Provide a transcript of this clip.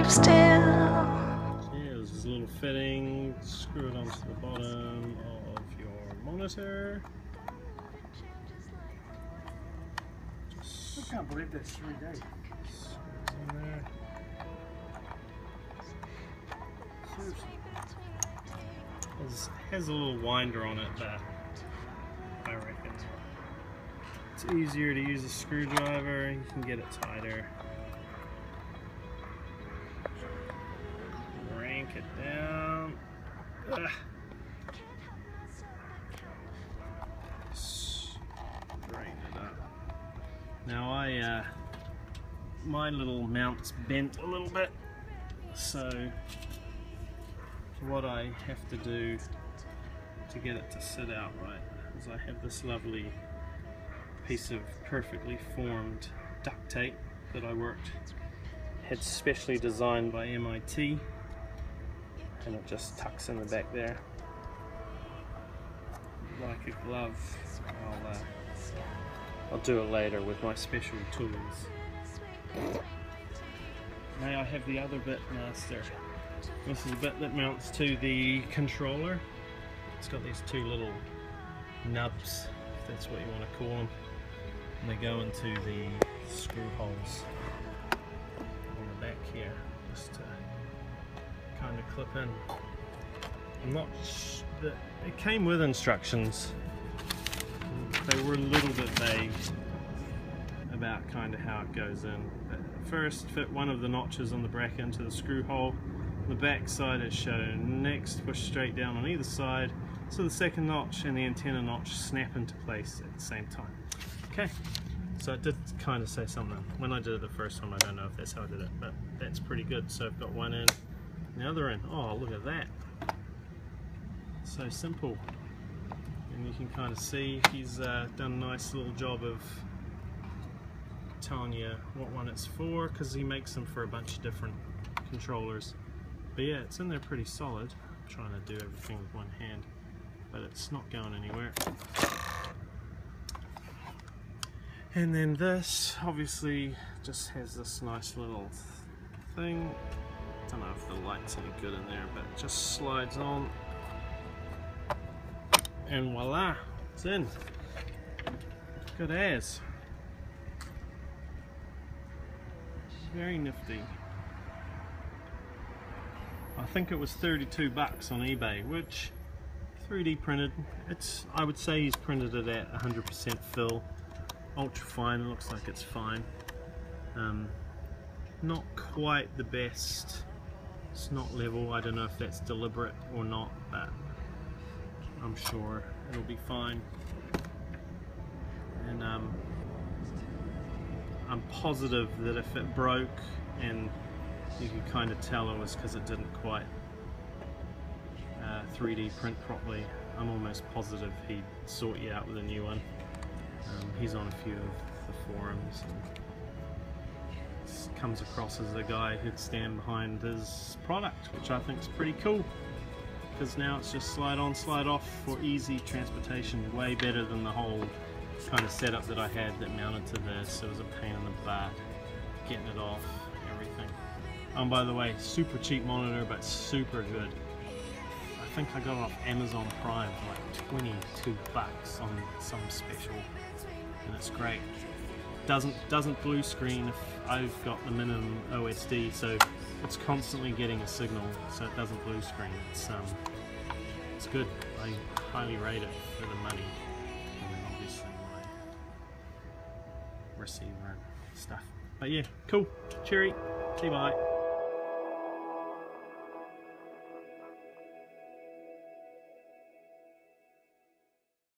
of steel. Yeah, there's this little fitting, screw it onto the bottom of your monitor. I can't believe that's 3 days. Screws in there. Has a little winder on it, but I reckon it's easier to use a screwdriver. You can get it tighter. Crank it down. Ugh. Straighten it up. Now my little mount's bent a little bit, so what I have to do to get it to sit out right is I have this lovely piece of perfectly formed duct tape that I had specially designed by MIT, and it just tucks in the back there like a glove. I'll do it later with my special tools. Now I have the other bit, master. This is a bit that mounts to the controller. It's got these two little nubs, if that's what you want to call them, and they go into the screw holes on the back here, just to kind of clip in. I'm not it came with instructions. They were a little bit vague about kind of how it goes in. But first, fit one of the notches on the bracket into the screw hole. The back side is shown. Next, push straight down on either side so the second notch and the antenna notch snap into place at the same time. Okay, so it did kind of say something. When I did it the first time, I don't know if that's how I did it, but that's pretty good. So I've got one in, and the other in. Oh, look at that. So simple. And you can kind of see he's done a nice little job of telling you what one it's for, because he makes them for a bunch of different controllers. But yeah, it's in there pretty solid. I'm trying to do everything with one hand, but it's not going anywhere. And then this obviously just has this nice little thing. I don't know if the light's any good in there, but it just slides on. And voila, it's in. Good as. Very nifty. I think it was 32 bucks on eBay, which 3D printed. I would say he's printed it at 100% fill. Ultra fine, it looks like it's fine. Not quite the best. It's not level. I don't know if that's deliberate or not, but I'm sure it'll be fine. And I'm positive that if it broke and you could kind of tell it was because it didn't quite 3D print properly, I'm almost positive he'd sort you out with a new one. He's on a few of the forums and comes across as a guy who'd stand behind his product, which I think is pretty cool, because now it's just slide on, slide off for easy transportation, way better than the whole kind of setup that I had that mounted to this. It was a pain in the butt getting it off, everything. By the way, super cheap monitor, but super good. I think I got it off Amazon Prime for like 22 bucks on some special, and it's great. Doesn't blue screen if I've got the minimum OSD, so it's constantly getting a signal, so it doesn't blue screen. It's good. I highly rate it for the money, and then obviously my receiver and stuff. But yeah, cool. Cheery. See you, bye.